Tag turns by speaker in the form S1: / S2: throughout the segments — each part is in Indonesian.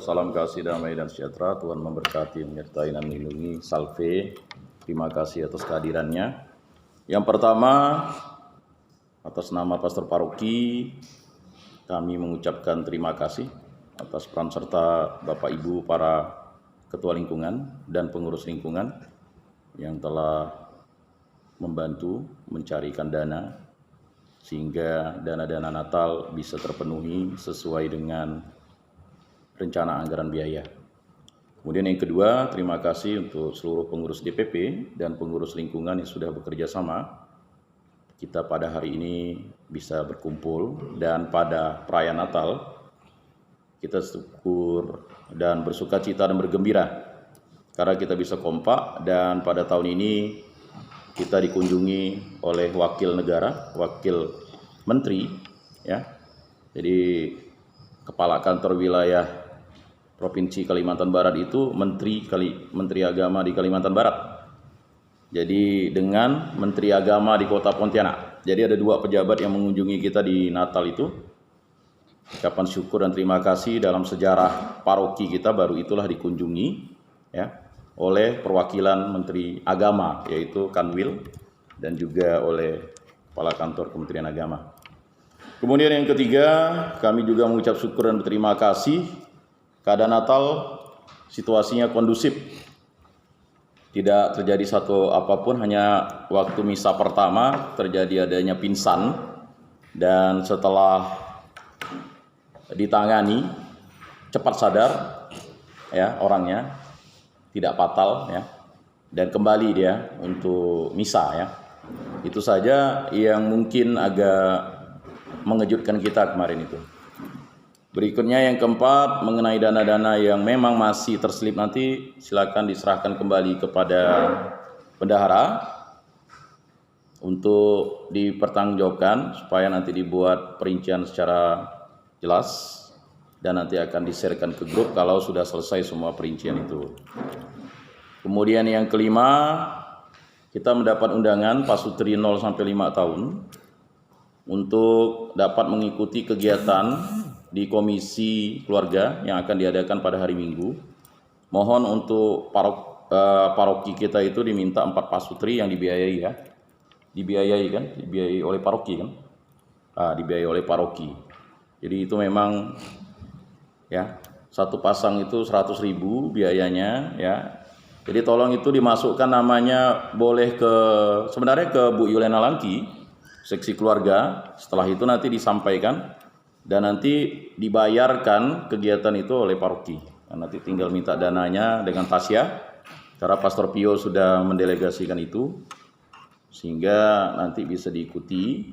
S1: salam kasih, damai dan sejahtera. Tuhan memberkati, menyertai dan melindungi. Salve. Terima kasih atas kehadirannya. Yang pertama, atas nama Pastor Paroki, kami mengucapkan terima kasih atas peran serta Bapak Ibu para Ketua Lingkungan dan Pengurus Lingkungan yang telah membantu mencarikan dana sehingga dana-dana Natal bisa terpenuhi sesuai dengan rencana anggaran biaya. Kemudian yang kedua, terima kasih untuk seluruh pengurus DPP dan pengurus lingkungan yang sudah bekerja sama. Kita pada hari ini bisa berkumpul dan pada perayaan Natal kita syukur dan bersukacita dan bergembira karena kita bisa kompak dan pada tahun ini kita dikunjungi oleh wakil negara, wakil menteri, ya. Jadi kepala kantor wilayah Provinsi Kalimantan Barat itu Menteri Agama di Kalimantan Barat. Jadi dengan Menteri Agama di Kota Pontianak. Jadi ada dua pejabat yang mengunjungi kita di Natal itu. Ucapan syukur dan terima kasih dalam sejarah paroki kita baru itulah dikunjungi, ya, oleh perwakilan Menteri Agama yaitu Kanwil dan juga oleh Kepala Kantor Kementerian Agama. Kemudian yang ketiga, kami juga mengucap syukur dan berterima kasih. Keadaan Natal situasinya kondusif. Tidak terjadi satu apapun, hanya waktu misa pertama terjadi adanya pingsan dan setelah ditangani cepat sadar, ya, orangnya tidak fatal, ya, dan kembali dia untuk misa, ya. Itu saja yang mungkin agak mengejutkan kita kemarin itu. Berikutnya yang keempat, mengenai dana-dana yang memang masih terselip nanti silakan diserahkan kembali kepada bendahara untuk dipertanggungjawabkan supaya nanti dibuat perincian secara jelas dan nanti akan di-share-kan ke grup kalau sudah selesai semua perincian itu. Kemudian yang kelima, kita mendapat undangan pasutri 0 sampai 5 tahun untuk dapat mengikuti kegiatan di komisi keluarga yang akan diadakan pada hari Minggu. Mohon untuk paroki kita itu diminta 4 pasutri yang dibiayai, ya. Dibiayai oleh paroki kan? Dibiayai oleh paroki. Jadi itu memang, ya, satu pasang itu 100.000 biayanya, ya. Jadi tolong itu dimasukkan namanya sebenarnya ke Bu Yulena Langki, seksi keluarga. Setelah itu nanti disampaikan dan nanti dibayarkan kegiatan itu oleh paroki. Dan nanti tinggal minta dananya dengan Tasya, karena Pastor Pio sudah mendelegasikan itu, sehingga nanti bisa diikuti.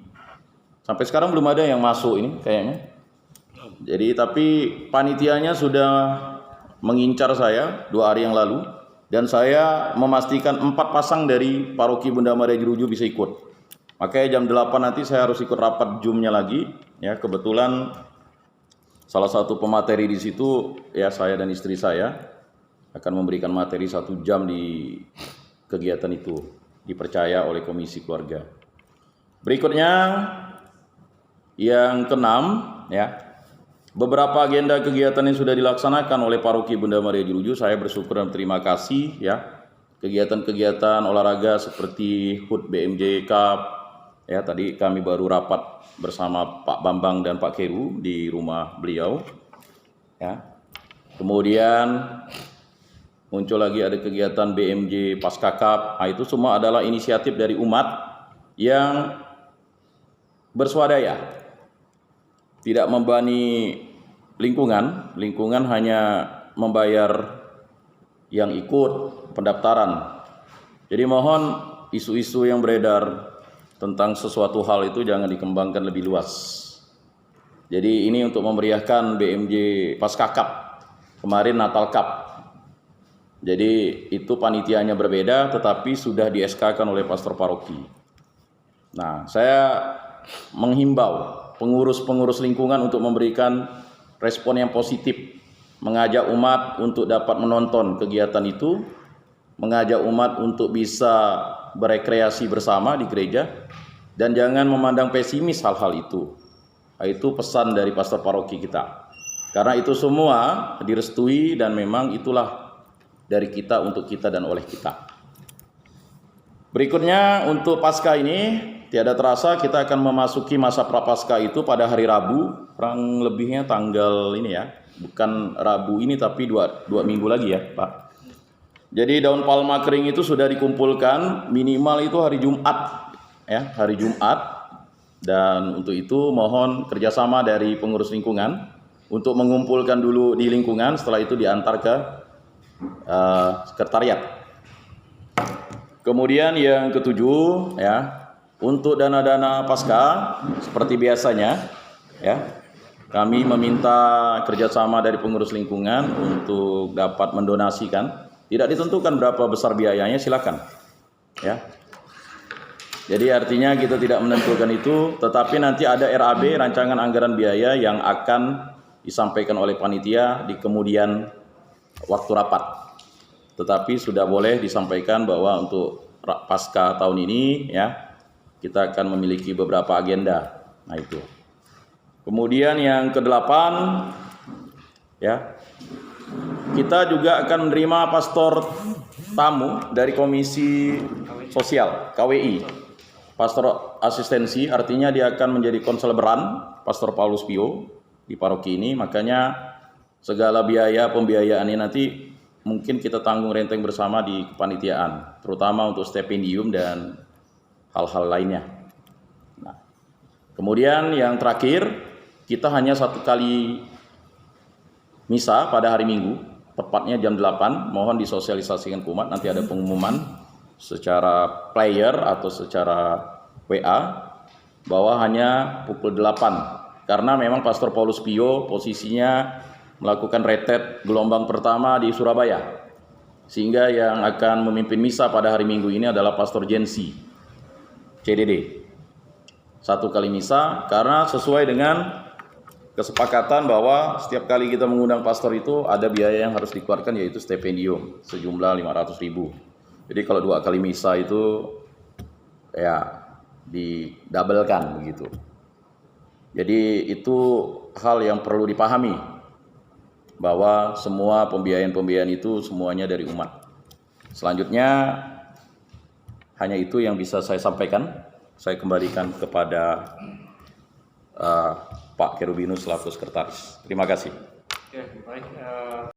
S1: Sampai sekarang belum ada yang masuk ini kayaknya. Jadi tapi panitianya sudah mengincar saya 2 hari yang lalu, dan saya memastikan 4 pasang dari paroki Bunda Maria Jeruju bisa ikut. Makanya jam 8 nanti saya harus ikut rapat Zoom-nya lagi, ya. Kebetulan salah satu pemateri di situ, ya, saya dan istri saya akan memberikan materi 1 jam di kegiatan itu, dipercaya oleh komisi keluarga. Berikutnya yang keenam, ya, beberapa agenda kegiatan yang sudah dilaksanakan oleh paroki Bunda Maria Jeruju, saya bersyukur dan terima kasih, ya. Kegiatan-kegiatan olahraga seperti HUT BMJ Cup, ya, tadi kami baru rapat bersama Pak Bambang dan Pak Keru di rumah beliau, ya. Kemudian muncul lagi ada kegiatan BMJ Pasca Cup. Itu semua adalah inisiatif dari umat yang berswadaya, tidak membebani lingkungan hanya membayar yang ikut pendaftaran. Jadi mohon isu-isu yang beredar tentang sesuatu hal itu jangan dikembangkan lebih luas. Jadi ini untuk memeriahkan BMJ Pasca Cup, kemarin Natal Cup. Jadi itu panitianya berbeda tetapi sudah di-SK-kan oleh pastor paroki. Nah, saya menghimbau pengurus-pengurus lingkungan untuk memberikan respon yang positif, mengajak umat untuk dapat menonton kegiatan itu, mengajak umat untuk bisa berekreasi bersama di gereja, dan jangan memandang pesimis hal-hal itu. Itu pesan dari pastor paroki kita. Karena itu semua direstui dan memang itulah dari kita untuk kita dan oleh kita. Berikutnya untuk Paskah ini tiada terasa kita akan memasuki masa Prapaskah itu pada hari Rabu, kurang lebihnya tanggal ini ya, bukan Rabu ini tapi dua minggu lagi ya Pak. Jadi daun palma kering itu sudah dikumpulkan minimal itu hari Jumat ya, hari Jumat, dan untuk itu mohon kerjasama dari pengurus lingkungan untuk mengumpulkan dulu di lingkungan, setelah itu diantar ke sekretariat. Kemudian yang ketujuh ya, untuk dana-dana Paskah seperti biasanya ya, kami meminta kerjasama dari pengurus lingkungan untuk dapat mendonasikan. Tidak ditentukan berapa besar biayanya, silakan ya. Jadi artinya kita tidak menentukan itu, tetapi nanti ada RAB, rancangan anggaran biaya, yang akan disampaikan oleh panitia di kemudian waktu rapat. Tetapi sudah boleh disampaikan bahwa untuk Paskah tahun ini ya, kita akan memiliki beberapa agenda. Nah itu. Kemudian yang kedelapan ya, kita juga akan menerima pastor tamu dari Komisi Sosial KWI. Pastor asistensi, artinya dia akan menjadi konseleberan Pastor Paulus Pio di paroki ini. Makanya segala biaya pembiayaan ini nanti mungkin kita tanggung renteng bersama di kepanitiaan, terutama untuk stipendium dan hal-hal lainnya. Nah, kemudian yang terakhir, kita hanya satu kali misa pada hari Minggu, tepatnya jam 8. Mohon disosialisasikan ke umat, nanti ada pengumuman secara player atau secara WA bahwa hanya pukul 8. Karena memang Pastor Paulus Pio posisinya melakukan retret gelombang pertama di Surabaya, sehingga yang akan memimpin misa pada hari Minggu ini adalah Pastor Jensi CDD, satu kali misa, karena sesuai dengan kesepakatan bahwa setiap kali kita mengundang pastor itu ada biaya yang harus dikeluarkan, yaitu stipendium sejumlah 500.000. Jadi kalau 2 kali misa itu ya didabelkan begitu. Jadi itu hal yang perlu dipahami, bahwa semua pembiayaan itu semuanya dari umat. Selanjutnya hanya itu yang bisa saya sampaikan. Saya kembalikan kepada Pak Kerubinus selaku sekretaris. Terima kasih.
S2: Oke, baik.